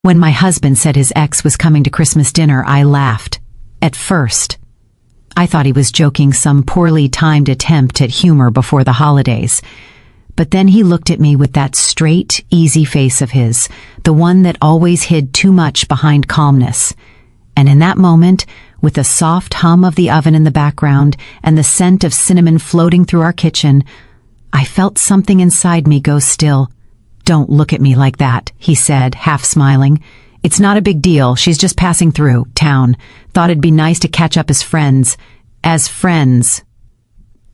When my husband said his ex was coming to Christmas dinner, I laughed. At first, I thought he was joking some poorly timed attempt at humor before the holidays. But then he looked at me with that straight, easy face of his, the one that always hid too much behind calmness. And in that moment, with the soft hum of the oven in the background and the scent of cinnamon floating through our kitchen, I felt something inside me go still. "Don't look at me like that," he said, half smiling. "It's not a big deal. She's just passing through town. Thought it'd be nice to catch up as friends." As friends.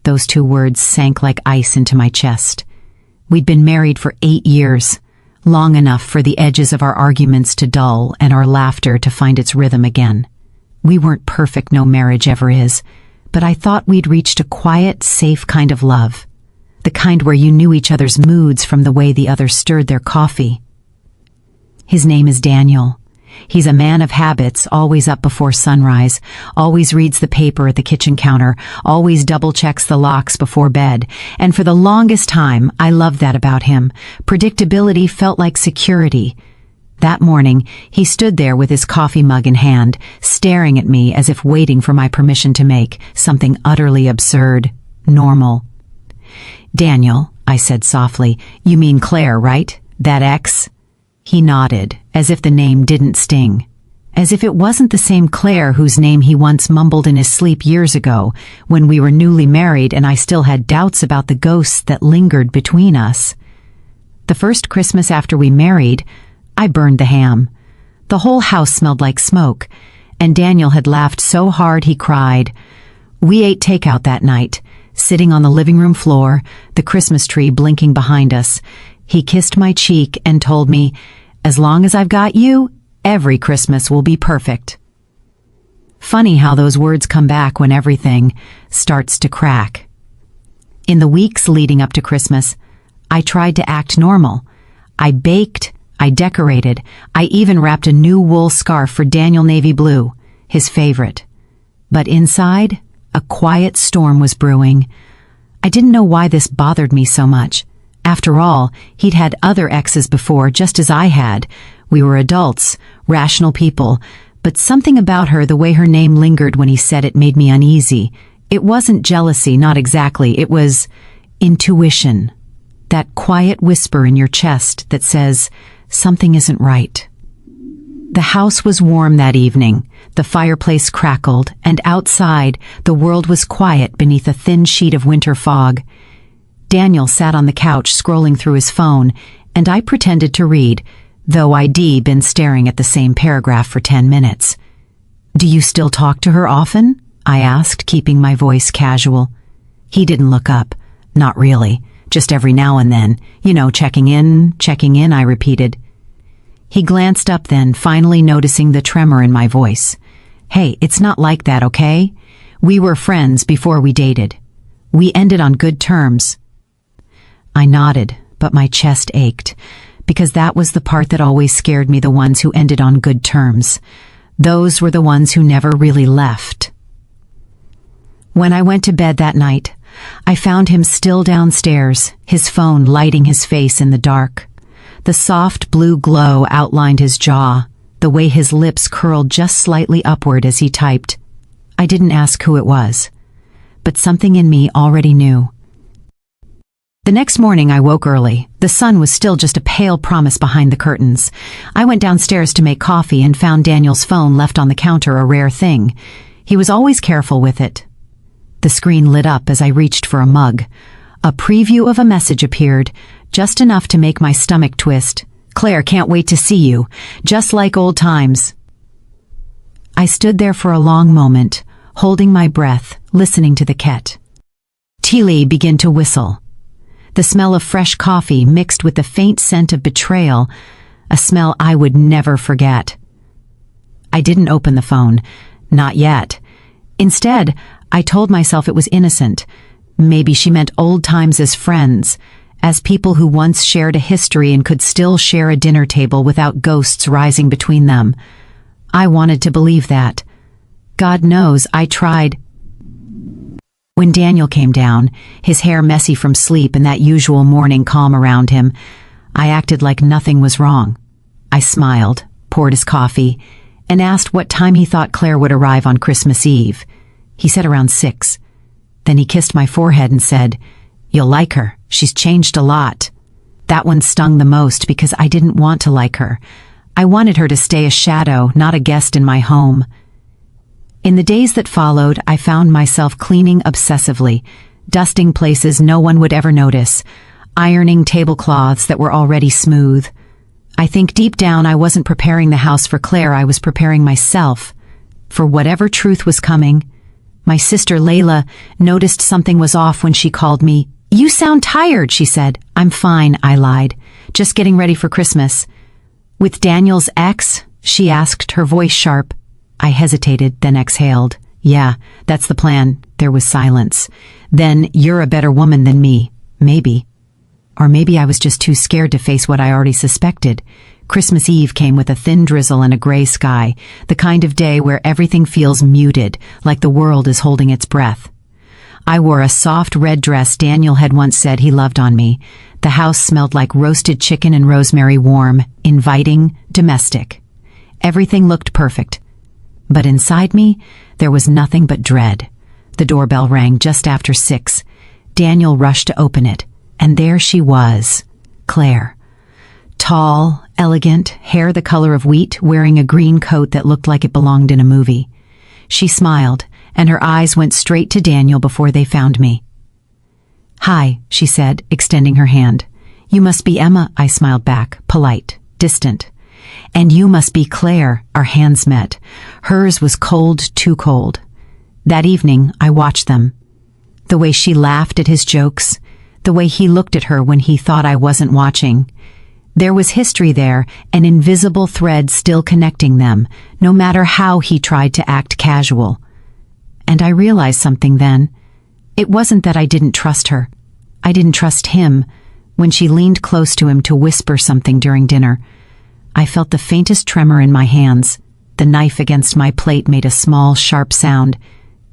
Those two words sank like ice into my chest. We'd been married for 8 years, long enough for the edges of our arguments to dull and our laughter to find its rhythm again. We weren't perfect, no marriage ever is, but I thought we'd reached a quiet, safe kind of love. The kind where you knew each other's moods from the way the other stirred their coffee. His name is Daniel. He's a man of habits, always up before sunrise, always reads the paper at the kitchen counter, always double-checks the locks before bed, and for the longest time, I loved that about him. Predictability felt like security. That morning, he stood there with his coffee mug in hand, staring at me as if waiting for my permission to make something utterly absurd, normal. "Daniel," I said softly, "you mean Claire, right? That ex?" He nodded, as if the name didn't sting. As if it wasn't the same Claire whose name he once mumbled in his sleep years ago, when we were newly married and I still had doubts about the ghosts that lingered between us. The first Christmas after we married, I burned the ham. The whole house smelled like smoke, and Daniel had laughed so hard he cried. We ate takeout that night, sitting on the living room floor, the Christmas tree blinking behind us. He kissed my cheek and told me, "As long as I've got you, every Christmas will be perfect." Funny how those words come back when everything starts to crack. In the weeks leading up to Christmas, I tried to act normal. I baked, I decorated, I even wrapped a new wool scarf for Daniel navy blue, his favorite. But inside, a quiet storm was brewing. I didn't know why this bothered me so much. After all, he'd had other exes before, just as I had. We were adults, rational people, but something about her, the way her name lingered when he said it, made me uneasy. It wasn't jealousy, not exactly. It was intuition. That quiet whisper in your chest that says, something isn't right. The house was warm that evening. The fireplace crackled, and outside, the world was quiet beneath a thin sheet of winter fog. Daniel sat on the couch scrolling through his phone, and I pretended to read, though I'd been staring at the same paragraph for 10 minutes. "Do you still talk to her often?" I asked, keeping my voice casual. He didn't look up. "Not really. Just every now and then. You know, checking in, I repeated. He glanced up then, finally noticing the tremor in my voice. "Hey, it's not like that, okay? We were friends before we dated. We ended on good terms." I nodded, but my chest ached, because that was the part that always scared me, the ones who ended on good terms. Those were the ones who never really left. When I went to bed that night, I found him still downstairs, his phone lighting his face in the dark. The soft blue glow outlined his jaw, the way his lips curled just slightly upward as he typed. I didn't ask who it was, but something in me already knew. The next morning I woke early. The sun was still just a pale promise behind the curtains. I went downstairs to make coffee and found Daniel's phone left on the counter, a rare thing. He was always careful with it. The screen lit up as I reached for a mug. A preview of a message appeared, just enough to make my stomach twist. "Claire, can't wait to see you. Just like old times." I stood there for a long moment, holding my breath, listening to the cat. Teely began to whistle. The smell of fresh coffee mixed with the faint scent of betrayal, a smell I would never forget. I didn't open the phone. Not yet. Instead, I told myself it was innocent. Maybe she meant old times as friends, as people who once shared a history and could still share a dinner table without ghosts rising between them. I wanted to believe that. God knows I tried. When Daniel came down, his hair messy from sleep and that usual morning calm around him, I acted like nothing was wrong. I smiled, poured his coffee, and asked what time he thought Claire would arrive on Christmas Eve. He said around 6. Then he kissed my forehead and said, "You'll like her. She's changed a lot." That one stung the most because I didn't want to like her. I wanted her to stay a shadow, not a guest in my home. In the days that followed, I found myself cleaning obsessively, dusting places no one would ever notice, ironing tablecloths that were already smooth. I think deep down I wasn't preparing the house for Claire, I was preparing myself for whatever truth was coming. My sister Layla noticed something was off when she called me. "You sound tired," she said. "I'm fine," I lied. "Just getting ready for Christmas." "With Daniel's ex?" she asked, her voice sharp. I hesitated, then exhaled. "Yeah, that's the plan." There was silence. "Then you're a better woman than me." Maybe. Or maybe I was just too scared to face what I already suspected. Christmas Eve came with a thin drizzle and a gray sky, the kind of day where everything feels muted, like the world is holding its breath. I wore a soft red dress Daniel had once said he loved on me. The house smelled like roasted chicken and rosemary, warm, inviting, domestic. Everything looked perfect. But inside me, there was nothing but dread. The doorbell rang just after 6. Daniel rushed to open it, and there she was, Claire. Tall, elegant, hair the color of wheat, wearing a green coat that looked like it belonged in a movie. She smiled, and her eyes went straight to Daniel before they found me. "Hi," she said, extending her hand. "You must be Emma," I smiled back, polite, distant. "And you must be Claire." Our hands met. Hers was cold, too cold. That evening, I watched them. The way she laughed at his jokes, the way he looked at her when he thought I wasn't watching. There was history there, an invisible thread still connecting them, no matter how he tried to act casual. And I realized something then. It wasn't that I didn't trust her. I didn't trust him. When she leaned close to him to whisper something during dinner, I felt the faintest tremor in my hands. The knife against my plate made a small, sharp sound.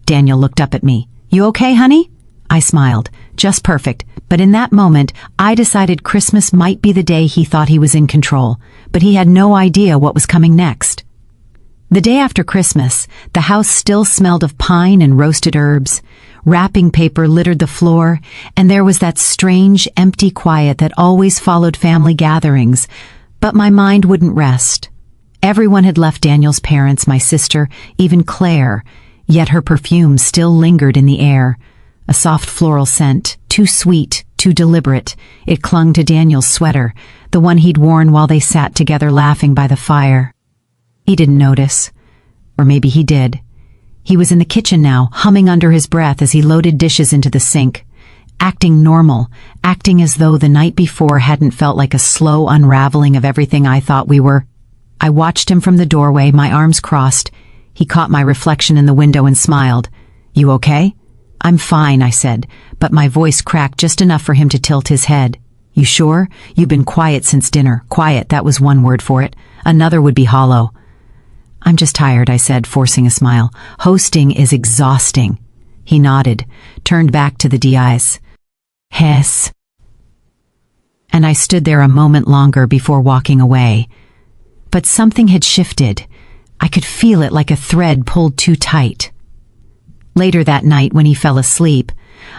Daniel looked up at me. "You okay, honey?" I smiled. "Just perfect." But in that moment, I decided Christmas might be the day he thought he was in control, but he had no idea what was coming next. The day after Christmas, the house still smelled of pine and roasted herbs. Wrapping paper littered the floor, and there was that strange, empty quiet that always followed family gatherings. But my mind wouldn't rest. Everyone had left Daniel's parents, my sister, even Claire, yet her perfume still lingered in the air. A soft floral scent, too sweet, too deliberate. It clung to Daniel's sweater, the one he'd worn while they sat together laughing by the fire. He didn't notice. Or maybe he did. He was in the kitchen now, humming under his breath as he loaded dishes into the sink. Acting normal, acting as though the night before hadn't felt like a slow unraveling of everything I thought we were. I watched him from the doorway, my arms crossed. He caught my reflection in the window and smiled. "You okay?" "I'm fine," I said, but my voice cracked just enough for him to tilt his head. "You sure? You've been quiet since dinner." Quiet, that was one word for it. Another would be hollow. "I'm just tired," I said, forcing a smile. "Hosting is exhausting." He nodded, turned back to the DIs. "Hess." And I stood there a moment longer before walking away. But something had shifted. I could feel it like a thread pulled too tight. Later that night, when he fell asleep,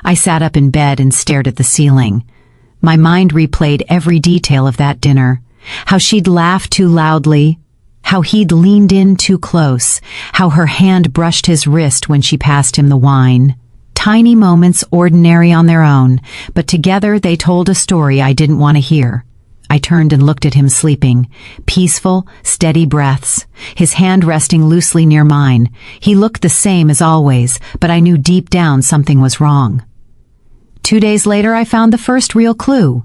I sat up in bed and stared at the ceiling. My mind replayed every detail of that dinner. How she'd laughed too loudly, how he'd leaned in too close, how her hand brushed his wrist when she passed him the wine. Tiny moments, ordinary on their own, but together they told a story I didn't want to hear. I turned and looked at him sleeping. Peaceful, steady breaths, his hand resting loosely near mine. He looked the same as always, but I knew deep down something was wrong. 2 days later, I found the first real clue.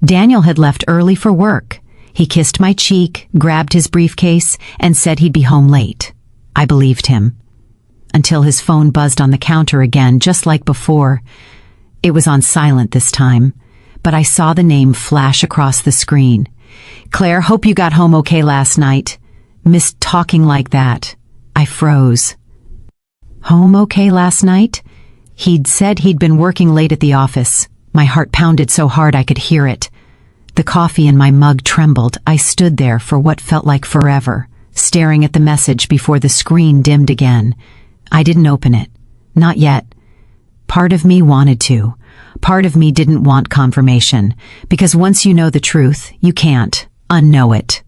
Daniel had left early for work. He kissed my cheek, grabbed his briefcase, and said he'd be home late. I believed him. Until his phone buzzed on the counter again, just like before. It was on silent this time, but I saw the name flash across the screen. "Claire, hope you got home okay last night." Missed talking like that. I froze. Home okay last night? He'd said he'd been working late at the office. My heart pounded so hard I could hear it. The coffee in my mug trembled. I stood there for what felt like forever, staring at the message before the screen dimmed again. I didn't open it. Not yet. Part of me wanted to. Part of me didn't want confirmation, because once you know the truth, you can't unknow it.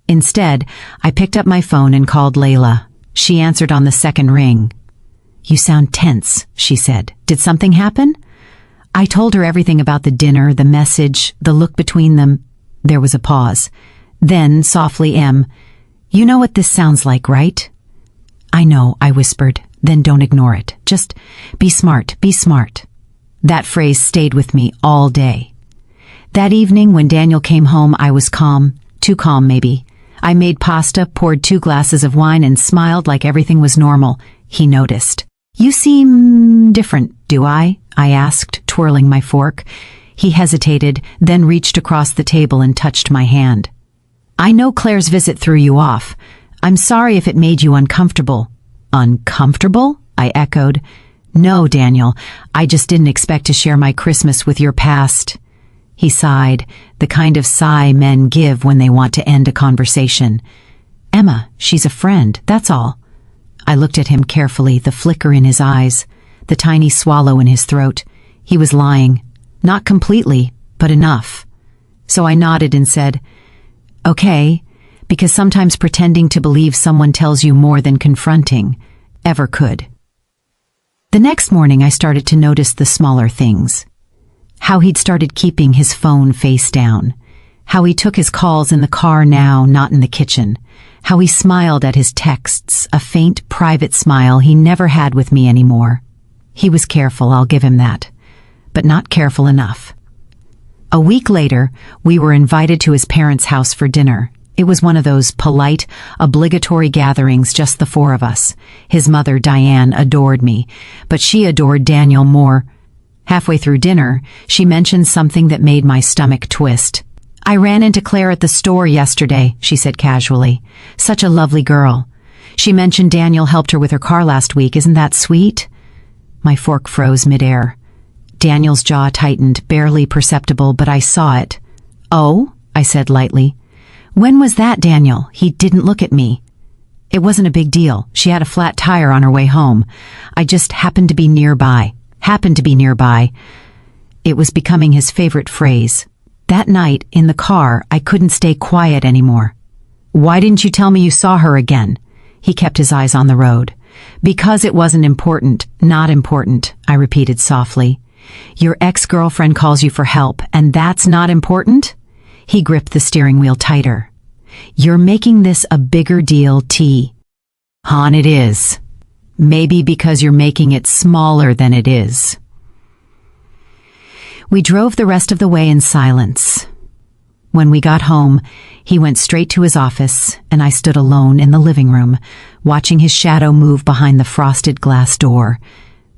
Instead, I picked up my phone and called Layla. She answered on the second ring. "You sound tense," she said. "Did something happen?" I told her everything about the dinner, the message, the look between them. There was a pause. Then, softly, "You know what this sounds like, right?" "I know," I whispered. "Then don't ignore it. Just be smart, be smart." That phrase stayed with me all day. That evening when Daniel came home, I was calm. Too calm, maybe. I made pasta, poured 2 glasses of wine, and smiled like everything was normal. He noticed. "You seem different, do I?" I asked, twirling my fork. He hesitated, then reached across the table and touched my hand. "I know Claire's visit threw you off. I'm sorry if it made you uncomfortable." "Uncomfortable?" I echoed. "No, Daniel, I just didn't expect to share my Christmas with your past." He sighed, the kind of sigh men give when they want to end a conversation. "Emma, she's a friend, that's all." I looked at him carefully, the flicker in his eyes, the tiny swallow in his throat. He was lying. Not completely, but enough. So I nodded and said, "Okay," because sometimes pretending to believe someone tells you more than confronting ever could. The next morning I started to notice the smaller things. How he'd started keeping his phone face down. How he took his calls in the car now, not in the kitchen. How he smiled at his texts, a faint, private smile he never had with me anymore. He was careful, I'll give him that. But not careful enough. A week later, we were invited to his parents' house for dinner. It was one of those polite, obligatory gatherings, just the 4 of us. His mother, Diane, adored me, but she adored Daniel more. Halfway through dinner, she mentioned something that made my stomach twist. "I ran into Claire at the store yesterday," she said casually. "Such a lovely girl. She mentioned Daniel helped her with her car last week. Isn't that sweet?" My fork froze midair. Daniel's jaw tightened, barely perceptible, but I saw it. "Oh?" I said lightly. "When was that, Daniel?" He didn't look at me. "It wasn't a big deal. She had a flat tire on her way home. I just happened to be nearby. It was becoming his favorite phrase. That night, in the car, I couldn't stay quiet anymore. "Why didn't you tell me you saw her again?" He kept his eyes on the road. "Because it wasn't important. Not important," I repeated softly. "Your ex-girlfriend calls you for help, and that's not important?" He gripped the steering wheel tighter. "You're making this a bigger deal, T." "Hon, it is. Maybe because you're making it smaller than it is." We drove the rest of the way in silence. When we got home, he went straight to his office, and I stood alone in the living room, watching his shadow move behind the frosted glass door.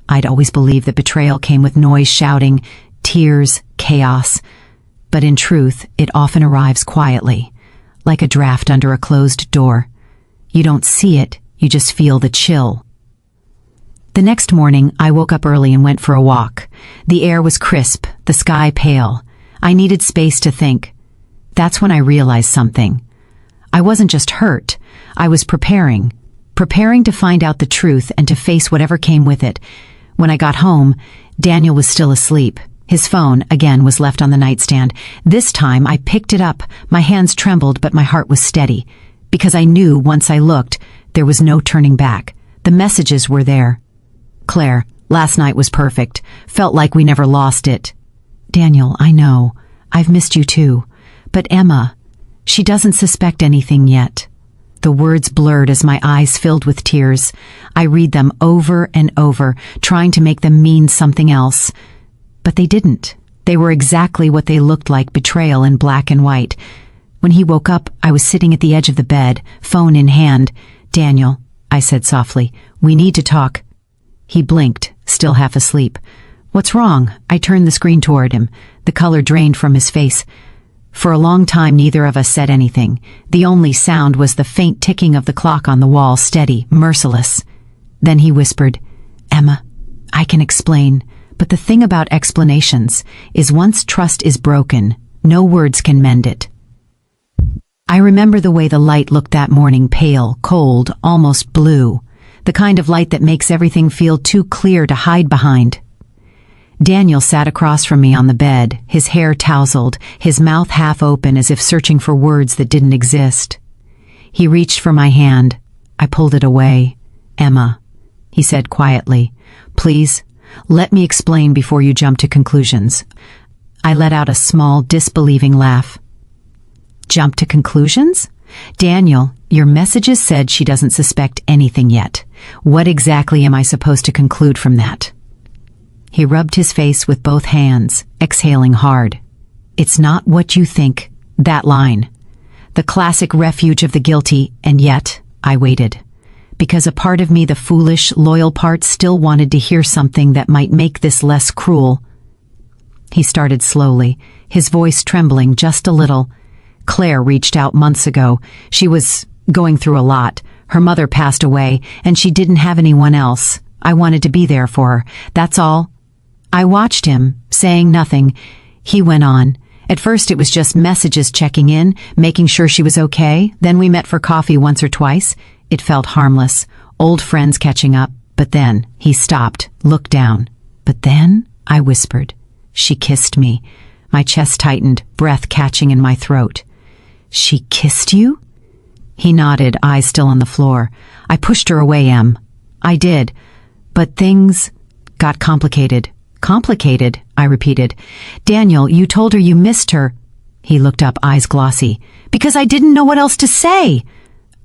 I'd always believed that betrayal came with noise, shouting, tears, chaos. But in truth, it often arrives quietly, like a draft under a closed door. You don't see it, you just feel the chill. The next morning, I woke up early and went for a walk. The air was crisp, the sky pale. I needed space to think. That's when I realized something. I wasn't just hurt, I was preparing to find out the truth and to face whatever came with it. When I got home, Daniel was still asleep. His phone, again, was left on the nightstand. This time, I picked it up. My hands trembled, but my heart was steady. Because I knew, once I looked, there was no turning back. The messages were there. "Claire, last night was perfect. Felt like we never lost it." "Daniel, I know. I've missed you too. But Emma, she doesn't suspect anything yet." The words blurred as my eyes filled with tears. I read them over and over, trying to make them mean something else. But they didn't. They were exactly what they looked like, betrayal in black and white. When he woke up, I was sitting at the edge of the bed, phone in hand. "Daniel," I said softly, "we need to talk." He blinked, still half asleep. "What's wrong?" I turned the screen toward him. The color drained from his face. For a long time, neither of us said anything. The only sound was the faint ticking of the clock on the wall, steady, merciless. Then he whispered, "Emma, I can explain, but the thing about explanations is once trust is broken, No words can mend it. I remember the way the light looked that morning, pale, cold, almost blue. The kind of light that makes everything feel too clear to hide behind. Daniel sat across from me on the bed, his hair tousled, his mouth half open as if searching for words that didn't exist. He reached for my hand. I pulled it away. "Emma," he said quietly, "please, let me explain before you jump to conclusions." I let out a small, disbelieving laugh. "Jump to conclusions? Daniel, your messages said she doesn't suspect anything yet. What exactly am I supposed to conclude from that?" He rubbed his face with both hands, exhaling hard. "It's not what you think." That line. The classic refuge of the guilty, and yet, I waited. Because a part of me, the foolish, loyal part, still wanted to hear something that might make this less cruel. He started slowly, his voice trembling just a little. "Claire reached out months ago. She was going through a lot. Her mother passed away, and she didn't have anyone else. I wanted to be there for her. That's all." I watched him, saying nothing. He went on. "At first it was just messages checking in, making sure she was okay. Then we met for coffee once or twice. It felt harmless, old friends catching up. But then," he stopped, looked down. "But then," I whispered. "She kissed me." My chest tightened, breath catching in my throat. "She kissed you?" He nodded, eyes still on the floor. "I pushed her away, Em." "I did. But things got complicated." "Complicated?" I repeated. "Daniel, you told her you missed her." He looked up, eyes glossy. "Because I didn't know what else to say."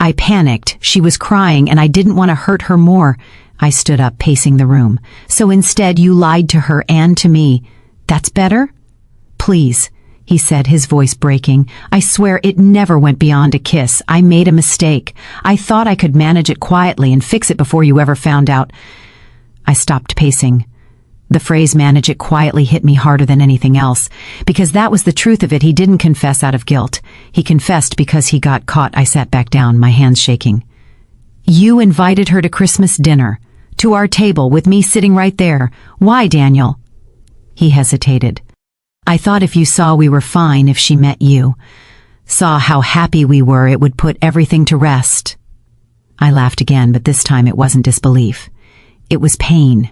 I panicked. She was crying, and I didn't want to hurt her more. I stood up, pacing the room. "So instead you lied to her and to me. That's better?" "Please," he said, his voice breaking. "I swear it never went beyond a kiss. I made a mistake. I thought I could manage it quietly and fix it before you ever found out." I stopped pacing. The phrase "manage it quietly" hit me harder than anything else, because that was the truth of it. He didn't confess out of guilt. He confessed because he got caught. I sat back down, my hands shaking. "You invited her to Christmas dinner, to our table, with me sitting right there. Why, Daniel?" He hesitated. "I thought if you saw we were fine, if she met you, saw how happy we were, it would put everything to rest." I laughed again, but this time it wasn't disbelief. It was pain.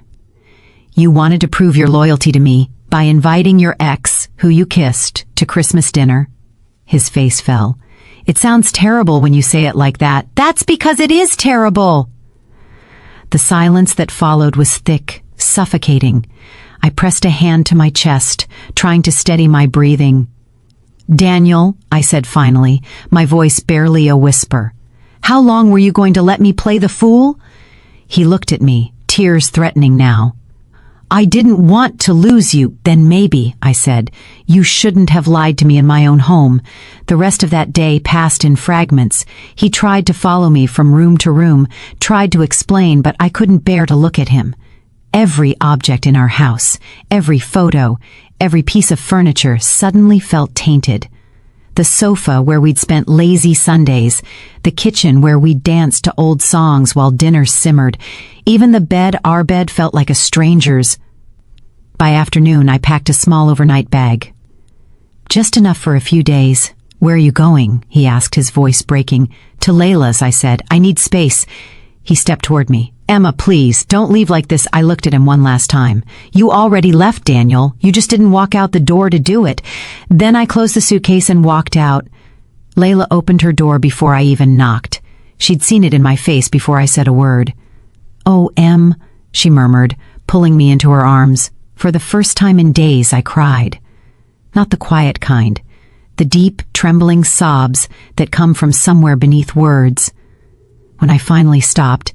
"You wanted to prove your loyalty to me by inviting your ex, who you kissed, to Christmas dinner." His face fell. "It sounds terrible when you say it like that." "That's because it is terrible." The silence that followed was thick, suffocating. I pressed a hand to my chest, trying to steady my breathing. "Daniel," I said finally, my voice barely a whisper, "how long were you going to let me play the fool?" He looked at me, tears threatening now. "I didn't want to lose you." "Then maybe," I said, "you shouldn't have lied to me in my own home." The rest of that day passed in fragments. He tried to follow me from room to room, tried to explain, but I couldn't bear to look at him. Every object in our house, every photo, every piece of furniture suddenly felt tainted. The sofa where we'd spent lazy Sundays, the kitchen where we danced to old songs while dinner simmered, even the bed, our bed, felt like a stranger's. By afternoon, I packed a small overnight bag. "Just enough for a few days." "Where are you going?" he asked, his voice breaking. "To Layla's," I said. "I need space." He stepped toward me. "Emma, please, don't leave like this." I looked at him one last time. "You already left, Daniel. You just didn't walk out the door to do it." Then I closed the suitcase and walked out. Layla opened her door before I even knocked. She'd seen it in my face before I said a word. "Oh, Em," she murmured, pulling me into her arms. For the first time in days, I cried. Not the quiet kind, the deep, trembling sobs that come from somewhere beneath words. When I finally stopped,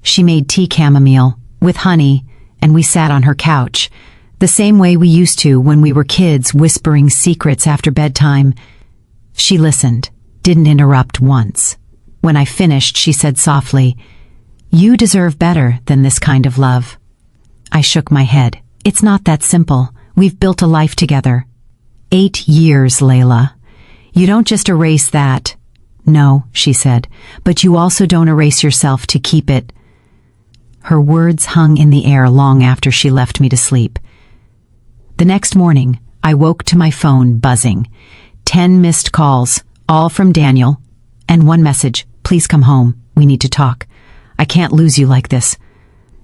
she made tea chamomile with honey, and we sat on her couch, the same way we used to when we were kids, whispering secrets after bedtime. She listened, didn't interrupt once. When I finished, she said softly, "You deserve better than this kind of love." I shook my head. "It's not that simple. We've built a life together." 8 years, Layla. "You don't just erase that." "No," she said, "but you also don't erase yourself to keep it." Her words hung in the air long after she left me to sleep. The next morning, I woke to my phone buzzing. 10 missed calls, all from Daniel, and one message, "Please come home, we need to talk. I can't lose you like this."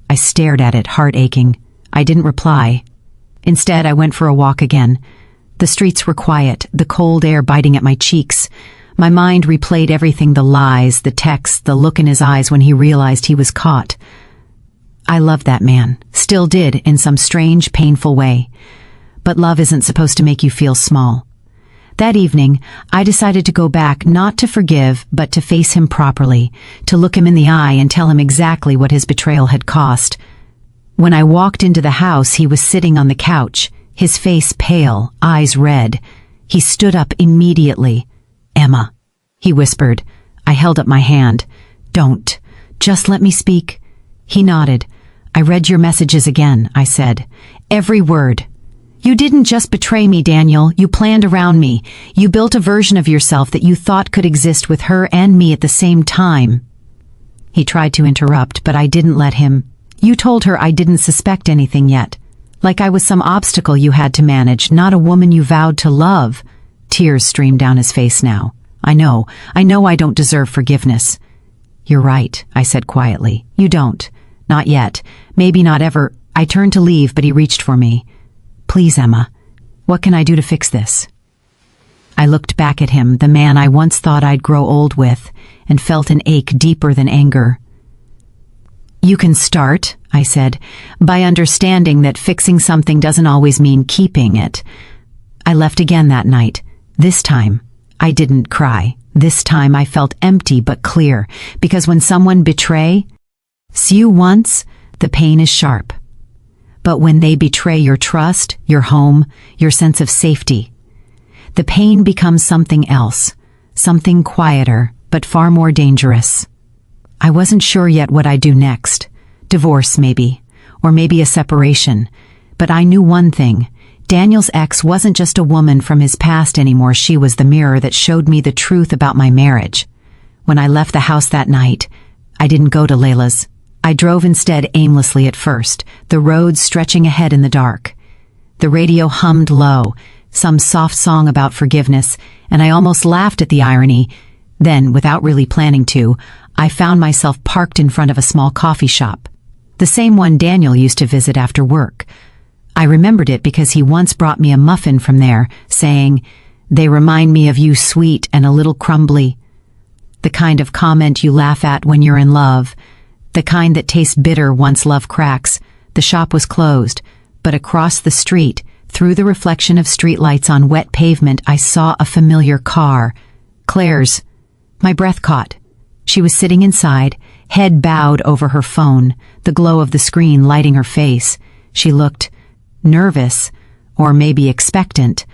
I stared at it, heart aching. I didn't reply. Instead, I went for a walk again. The streets were quiet, the cold air biting at my cheeks. My mind replayed everything, the lies, the texts, the look in his eyes when he realized he was caught. I loved that man, still did in some strange, painful way. But love isn't supposed to make you feel small. That evening, I decided to go back, not to forgive, but to face him properly, to look him in the eye and tell him exactly what his betrayal had cost. When I walked into the house, he was sitting on the couch, his face pale, eyes red. He stood up immediately. "Emma," he whispered. I held up my hand. "Don't. Just let me speak." He nodded. "I read your messages again," I said. "Every word. You didn't just betray me, Daniel. You planned around me. You built a version of yourself that you thought could exist with her and me at the same time." He tried to interrupt, but I didn't let him. "You told her I didn't suspect anything yet. Like I was some obstacle you had to manage, not a woman you vowed to love." Tears streamed down his face now. I know I don't deserve forgiveness." "You're right," I said quietly. "You don't. Not yet. Maybe not ever." I turned to leave, but he reached for me. "Please, Emma, what can I do to fix this?" I looked back at him, the man I once thought I'd grow old with, and felt an ache deeper than anger. "You can start," I said, "by understanding that fixing something doesn't always mean keeping it." I left again that night. This time, I didn't cry. This time I felt empty but clear, because when someone betrays you once, the pain is sharp. But when they betray your trust, your home, your sense of safety, the pain becomes something else, something quieter, but far more dangerous. I wasn't sure yet what I'd do next. Divorce, maybe, or maybe a separation. But I knew one thing. Daniel's ex wasn't just a woman from his past anymore. She was the mirror that showed me the truth about my marriage. When I left the house that night, I didn't go to Layla's. I drove instead aimlessly at first, the road stretching ahead in the dark. The radio hummed low, some soft song about forgiveness, and I almost laughed at the irony. Then, without really planning to, I found myself parked in front of a small coffee shop. The same one Daniel used to visit after work. I remembered it because he once brought me a muffin from there, saying, "They remind me of you, sweet and a little crumbly." The kind of comment you laugh at when you're in love. The kind that tastes bitter once love cracks. The shop was closed, but across the street, through the reflection of streetlights on wet pavement, I saw a familiar car. Claire's. My breath caught. She was sitting inside, head bowed over her phone, the glow of the screen lighting her face. She looked nervous, or maybe expectant.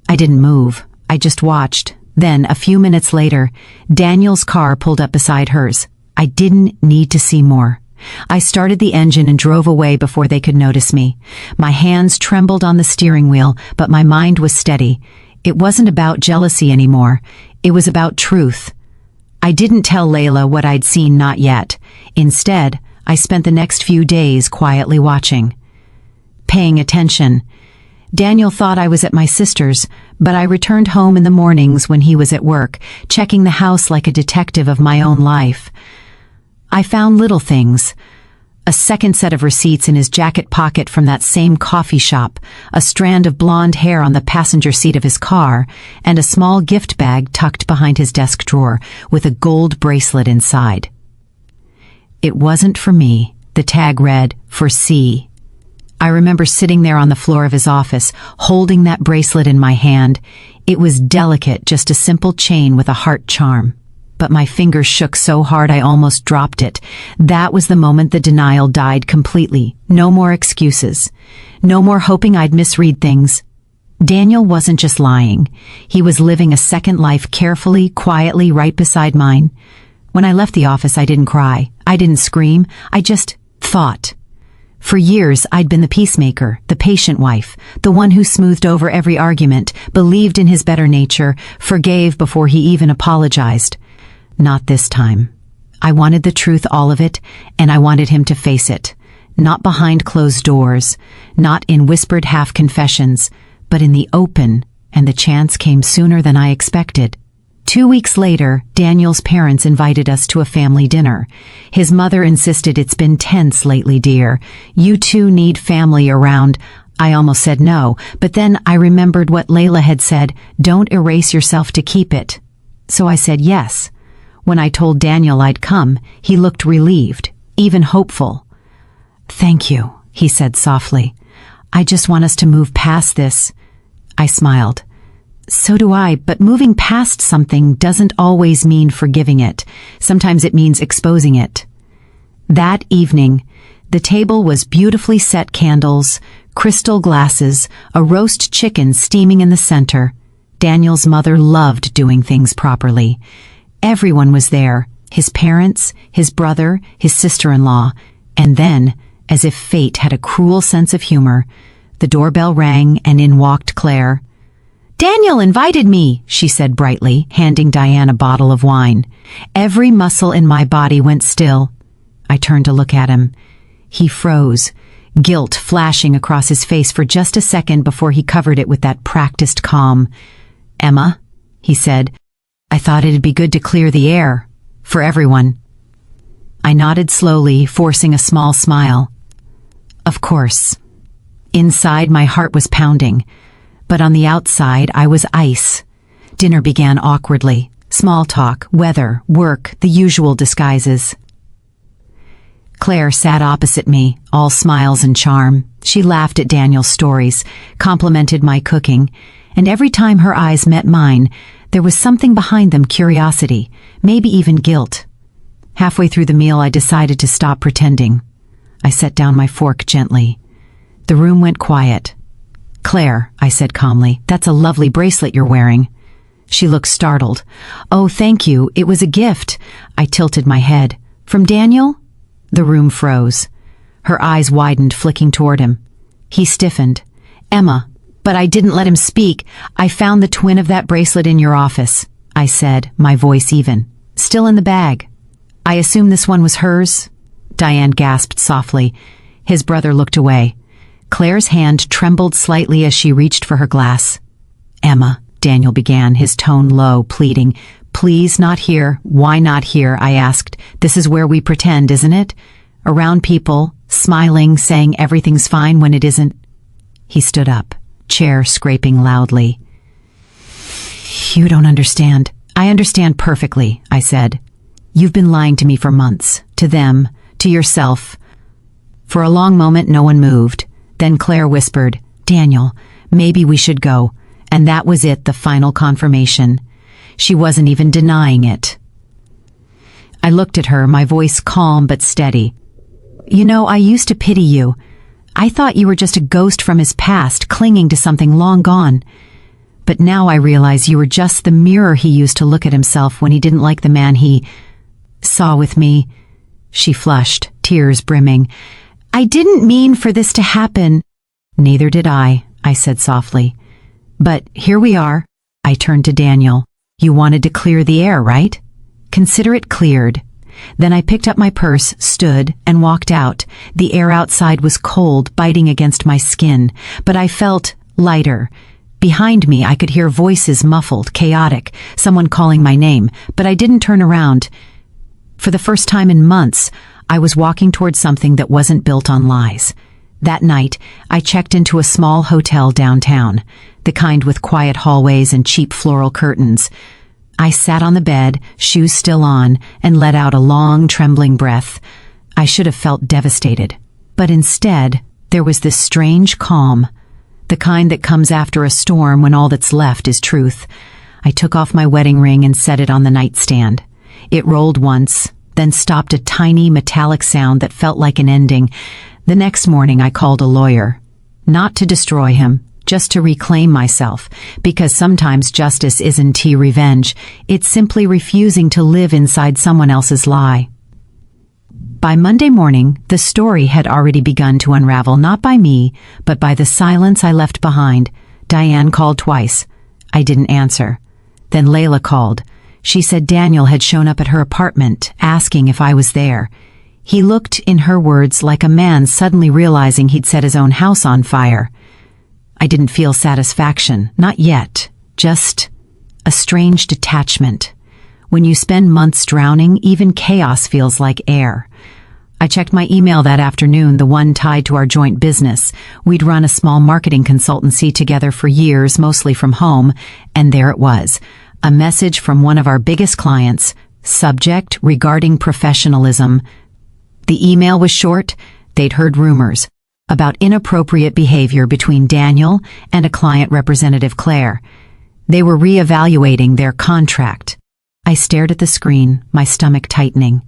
I didn't move. I just watched. Then, a few minutes later, Daniel's car pulled up beside hers. I didn't need to see more. I started the engine and drove away before they could notice me. My hands trembled on the steering wheel, but my mind was steady. It wasn't about jealousy anymore. It was about truth. I didn't tell Layla what I'd seen, not yet. Instead, I spent the next few days quietly watching, paying attention. Daniel thought I was at my sister's, but I returned home in the mornings when he was at work, checking the house like a detective of my own life. I found little things. A second set of receipts in his jacket pocket from that same coffee shop, a strand of blonde hair on the passenger seat of his car, and a small gift bag tucked behind his desk drawer with a gold bracelet inside. It wasn't for me. The tag read, "For C." I remember sitting there on the floor of his office, holding that bracelet in my hand. It was delicate, just a simple chain with a heart charm. But my fingers shook so hard I almost dropped it. That was the moment the denial died completely. No more excuses. No more hoping I'd misread things. Daniel wasn't just lying. He was living a second life carefully, quietly, right beside mine. When I left the office, I didn't cry. I didn't scream. I just thought. For years, I'd been the peacemaker, the patient wife, the one who smoothed over every argument, believed in his better nature, forgave before he even apologized. Not this time. I wanted the truth, all of it, and I wanted him to face it. Not behind closed doors, not in whispered half-confessions, but in the open, and the chance came sooner than I expected. 2 weeks later, Daniel's parents invited us to a family dinner. His mother insisted, "It's been tense lately, dear. You two need family around." I almost said no, but then I remembered what Layla had said, "Don't erase yourself to keep it." So I said yes. When I told Daniel I'd come, he looked relieved, even hopeful. "Thank you," he said softly. "I just want us to move past this." I smiled. "So do I, but moving past something doesn't always mean forgiving it. Sometimes it means exposing it." That evening, the table was beautifully set candles, crystal glasses, a roast chicken steaming in the center. Daniel's mother loved doing things properly. Everyone was there, his parents, his brother, his sister-in-law, and then, as if fate had a cruel sense of humor, the doorbell rang and in walked Claire. "Daniel invited me," she said brightly, handing Diane a bottle of wine. Every muscle in my body went still. I turned to look at him. He froze, guilt flashing across his face for just a second before he covered it with that practiced calm. "Emma," he said, "I thought it'd be good to clear the air. For everyone." I nodded slowly, forcing a small smile. Of course. Inside, my heart was pounding, but on the outside, I was ice. Dinner began awkwardly. Small talk, weather, work, the usual disguises. Claire sat opposite me, all smiles and charm. She laughed at Daniel's stories, complimented my cooking, and every time her eyes met mine, there was something behind them, curiosity, maybe even guilt. Halfway through the meal, I decided to stop pretending. I set down my fork gently. The room went quiet. "Claire," I said calmly, "that's a lovely bracelet you're wearing." She looked startled. "Oh, thank you. It was a gift." I tilted my head. "From Daniel?" The room froze. Her eyes widened, flicking toward him. He stiffened. "Emma, but I didn't let him speak. I found the twin of that bracelet in your office," I said, my voice even. "Still in the bag." "I assume this one was hers?" Diane gasped softly. His brother looked away. Claire's hand trembled slightly as she reached for her glass. "Emma," Daniel began, his tone low, pleading. "Please, not here." "Why not here?" I asked. "This is where we pretend, isn't it? Around people, smiling, saying everything's fine when it isn't." He stood up, chair scraping loudly. "You don't understand." "I understand perfectly," I said. "You've been lying to me for months, to them, to yourself." For a long moment, no one moved. Then Claire whispered, "Daniel, maybe we should go." And that was it, the final confirmation. She wasn't even denying it. I looked at her, my voice calm but steady. "You know, I used to pity you. I thought you were just a ghost from his past, clinging to something long gone. But now I realize you were just the mirror he used to look at himself when he didn't like the man he saw with me." She flushed, tears brimming. "I didn't mean for this to happen." "Neither did I said softly. "But here we are." I turned to Daniel. "You wanted to clear the air, right? Consider it cleared." Then I picked up my purse, stood, and walked out. The air outside was cold, biting against my skin, but I felt lighter. Behind me, I could hear voices, muffled, chaotic, someone calling my name, but I didn't turn around. For the first time in months, I was walking toward something that wasn't built on lies. That night, I checked into a small hotel downtown, the kind with quiet hallways and cheap floral curtains. I sat on the bed, shoes still on, and let out a long, trembling breath. I should have felt devastated, but instead, there was this strange calm, the kind that comes after a storm when all that's left is truth. I took off my wedding ring and set it on the nightstand. It rolled once, then stopped, a tiny metallic sound that felt like an ending. The next morning I called a lawyer. Not to destroy him, just to reclaim myself, because sometimes justice isn't revenge, it's simply refusing to live inside someone else's lie. By Monday morning, the story had already begun to unravel, not by me, but by the silence I left behind. Diane called twice. I didn't answer. Then Layla called. She said Daniel had shown up at her apartment, asking if I was there. He looked, in her words, like a man suddenly realizing he'd set his own house on fire. I didn't feel satisfaction, not yet, just a strange detachment. When you spend months drowning, even chaos feels like air. I checked my email that afternoon, the one tied to our joint business. We'd run a small marketing consultancy together for years, mostly from home, and there it was, a message from one of our biggest clients, subject regarding professionalism. The email was short. They'd heard rumors about inappropriate behavior between Daniel and a client representative, Claire. They were reevaluating their contract. I stared at the screen, my stomach tightening.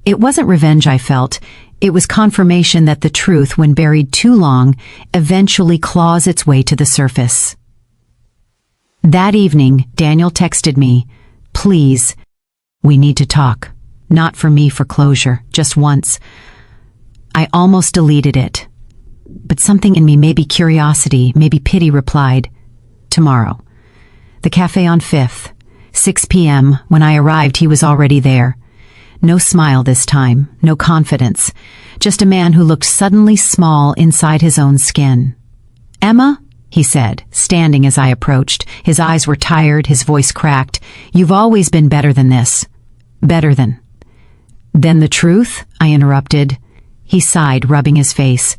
It wasn't revenge I felt. It was confirmation that the truth, when buried too long, eventually claws its way to the surface. That evening, Daniel texted me, "Please, we need to talk." Not for me for closure, just once. I almost deleted it. But something in me, maybe curiosity, maybe pity, replied, "Tomorrow." The cafe on 5th, 6 p.m. When I arrived, he was already there. No smile this time, no confidence, just a man who looked suddenly small inside his own skin. "Emma?" he said, standing as I approached. His eyes were tired, his voice cracked. "You've always been better than this." "Better than?" "Then the truth?" I interrupted. He sighed, rubbing his face.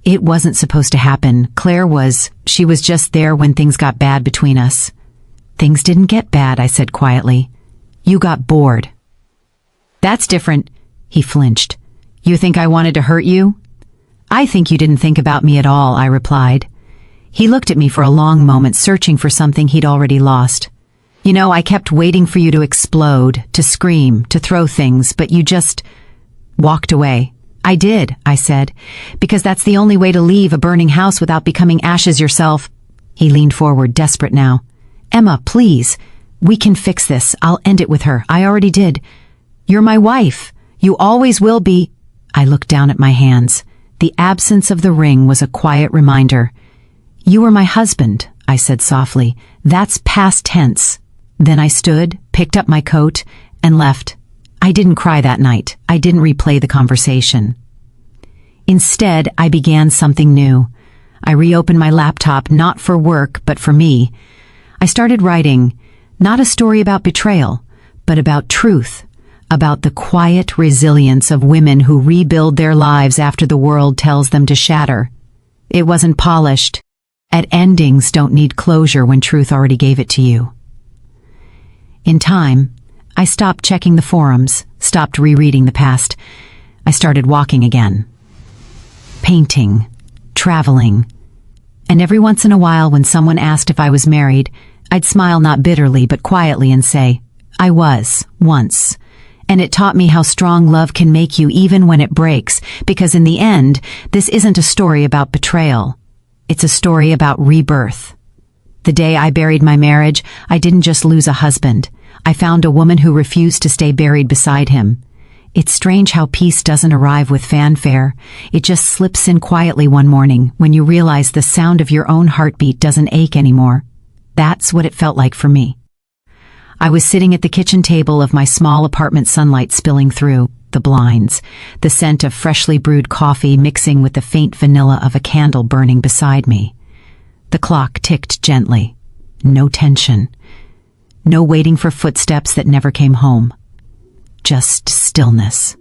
"It wasn't supposed to happen. She was just there when things got bad between us." "Things didn't get bad," I said quietly. "You got bored." "That's different." He flinched. "You think I wanted to hurt you?" "I think you didn't think about me at all," I replied. He looked at me for a long moment, searching for something he'd already lost. "You know, I kept waiting for you to explode, to scream, to throw things, but you just walked away." "I did," I said, "because that's the only way to leave a burning house without becoming ashes yourself." He leaned forward, desperate now. "Emma, please. We can fix this. I'll end it with her. I already did. You're my wife. You always will be." I looked down at my hands. The absence of the ring was a quiet reminder. "You were my husband," I said softly. "That's past tense." Then I stood, picked up my coat, and left. I didn't cry that night. I didn't replay the conversation. Instead, I began something new. I reopened my laptop, not for work, but for me. I started writing, not a story about betrayal, but about truth, about the quiet resilience of women who rebuild their lives after the world tells them to shatter. It wasn't polished. Endings don't need closure when truth already gave it to you. In time, I stopped checking the forums, stopped rereading the past. I started walking again. Painting, traveling. And every once in a while, when someone asked if I was married, I'd smile not bitterly but quietly and say, "I was, once." And it taught me how strong love can make you even when it breaks, because in the end, this isn't a story about betrayal. It's a story about rebirth. The day I buried my marriage, I didn't just lose a husband. I found a woman who refused to stay buried beside him. It's strange how peace doesn't arrive with fanfare. It just slips in quietly one morning when you realize the sound of your own heartbeat doesn't ache anymore. That's what it felt like for me. I was sitting at the kitchen table of my small apartment, sunlight spilling through the blinds, the scent of freshly brewed coffee mixing with the faint vanilla of a candle burning beside me. The clock ticked gently. No tension. No waiting for footsteps that never came home. Just stillness.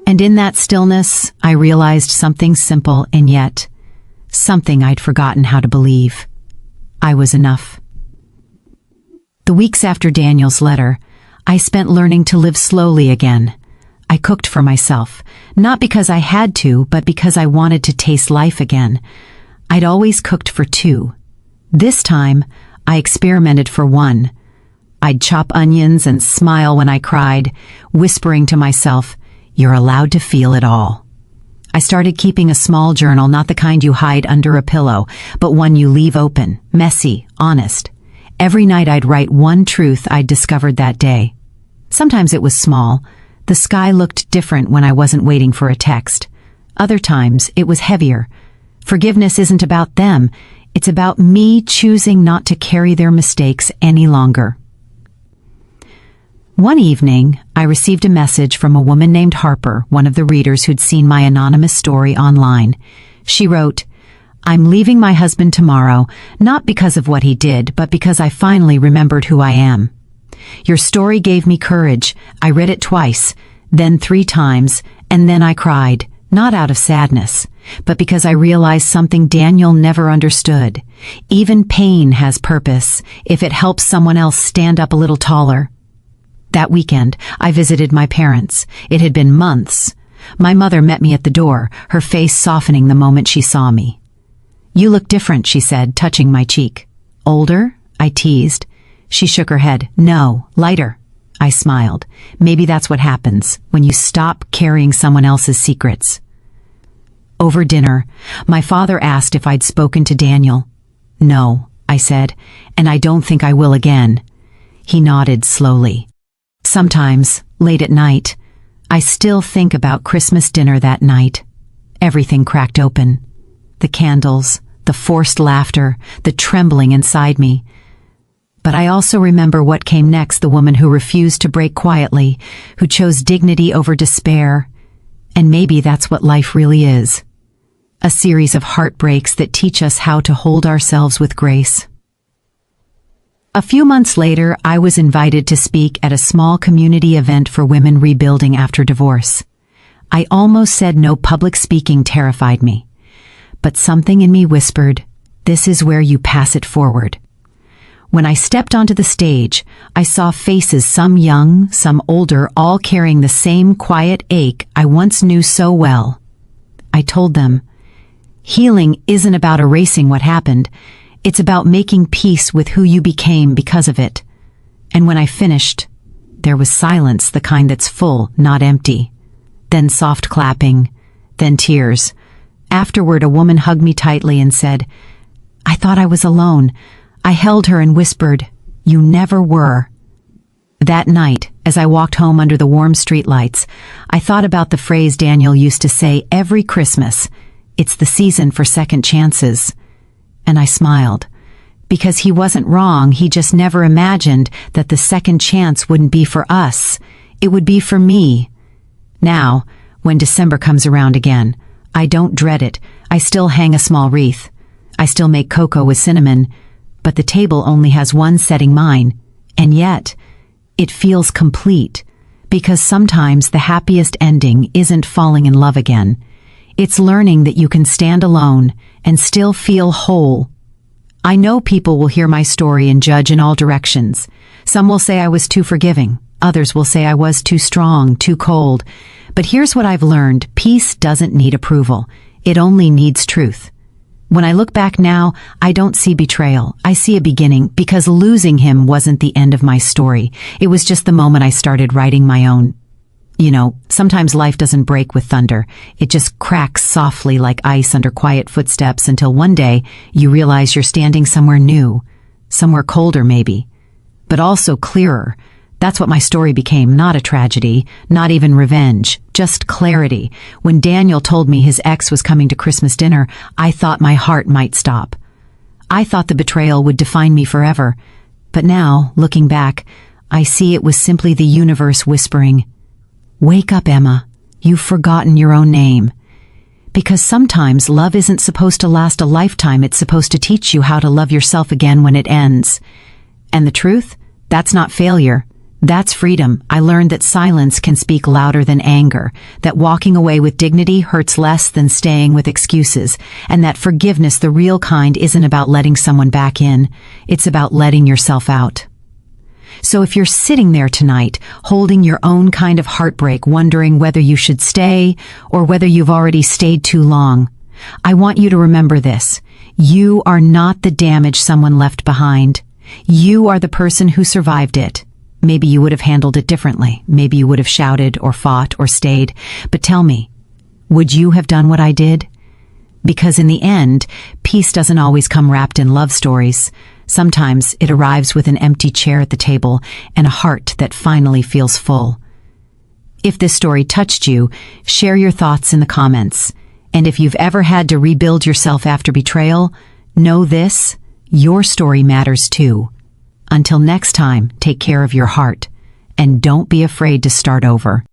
And in that stillness, I realized something simple and yet something I'd forgotten how to believe. I was enough. The weeks after Daniel's letter, I spent learning to live slowly again. I cooked for myself, not because I had to, but because I wanted to taste life again. I'd always cooked for two. This time, I experimented for one. I'd chop onions and smile when I cried, whispering to myself, "You're allowed to feel it all." I started keeping a small journal, not the kind you hide under a pillow, but one you leave open, messy, honest. Every night I'd write one truth I'd discovered that day. Sometimes it was small. The sky looked different when I wasn't waiting for a text. Other times it was heavier. Forgiveness isn't about them. It's about me choosing not to carry their mistakes any longer. One evening, I received a message from a woman named Harper, one of the readers who'd seen my anonymous story online. She wrote, I'm leaving my husband tomorrow, not because of what he did, but because I finally remembered who I am. Your story gave me courage. I read it twice, then 3 times, and then I cried, not out of sadness, but because I realized something Daniel never understood. Even pain has purpose if it helps someone else stand up a little taller. That weekend, I visited my parents. It had been months. My mother met me at the door, her face softening the moment she saw me. "You look different," she said, touching my cheek. "Older?" I teased. She shook her head. "No, lighter." I smiled. Maybe that's what happens when you stop carrying someone else's secrets. Over dinner, my father asked if I'd spoken to Daniel. "No," I said, "and I don't think I will again." He nodded slowly. Sometimes, late at night, I still think about Christmas dinner that night. Everything cracked open. The candles, the forced laughter, the trembling inside me. But I also remember what came next, the woman who refused to break quietly, who chose dignity over despair. And maybe that's what life really is. A series of heartbreaks that teach us how to hold ourselves with grace. A few months later, I was invited to speak at a small community event for women rebuilding after divorce. I almost said no. Public speaking terrified me. But something in me whispered, this is where you pass it forward. When I stepped onto the stage, I saw faces, some young, some older, all carrying the same quiet ache I once knew so well. I told them, healing isn't about erasing what happened. It's about making peace with who you became because of it. And when I finished, there was silence, the kind that's full, not empty. Then soft clapping, then tears. Afterward, a woman hugged me tightly and said, "I thought I was alone." I held her and whispered, "You never were." That night, as I walked home under the warm streetlights, I thought about the phrase Daniel used to say every Christmas, "It's the season for second chances." And I smiled, because he wasn't wrong. He just never imagined that the second chance wouldn't be for us. It would be for me. Now, when December comes around again, I don't dread it. I still hang a small wreath. I still make cocoa with cinnamon, but the table only has one setting, mine. And yet, it feels complete, because sometimes the happiest ending isn't falling in love again. It's learning that you can stand alone and still feel whole. I know people will hear my story and judge in all directions. Some will say I was too forgiving. Others will say I was too strong, too cold. But here's what I've learned. Peace doesn't need approval. It only needs truth. When I look back now, I don't see betrayal. I see a beginning, because losing him wasn't the end of my story. It was just the moment I started writing my own. You know, sometimes life doesn't break with thunder. It just cracks softly like ice under quiet footsteps until one day you realize you're standing somewhere new, somewhere colder maybe, but also clearer. That's what my story became, not a tragedy, not even revenge, just clarity. When Daniel told me his ex was coming to Christmas dinner, I thought my heart might stop. I thought the betrayal would define me forever. But now, looking back, I see it was simply the universe whispering, "Wake up, Emma. You've forgotten your own name." Because sometimes love isn't supposed to last a lifetime. It's supposed to teach you how to love yourself again when it ends. And the truth? That's not failure. That's freedom. I learned that silence can speak louder than anger, that walking away with dignity hurts less than staying with excuses, and that forgiveness, the real kind, isn't about letting someone back in. It's about letting yourself out. So if you're sitting there tonight, holding your own kind of heartbreak, wondering whether you should stay or whether you've already stayed too long, I want you to remember this. You are not the damage someone left behind. You are the person who survived it. Maybe you would have handled it differently. Maybe you would have shouted or fought or stayed. But tell me, would you have done what I did? Because in the end, peace doesn't always come wrapped in love stories. Sometimes it arrives with an empty chair at the table and a heart that finally feels full. If this story touched you, share your thoughts in the comments. And if you've ever had to rebuild yourself after betrayal, know this, your story matters too. Until next time, take care of your heart, and don't be afraid to start over.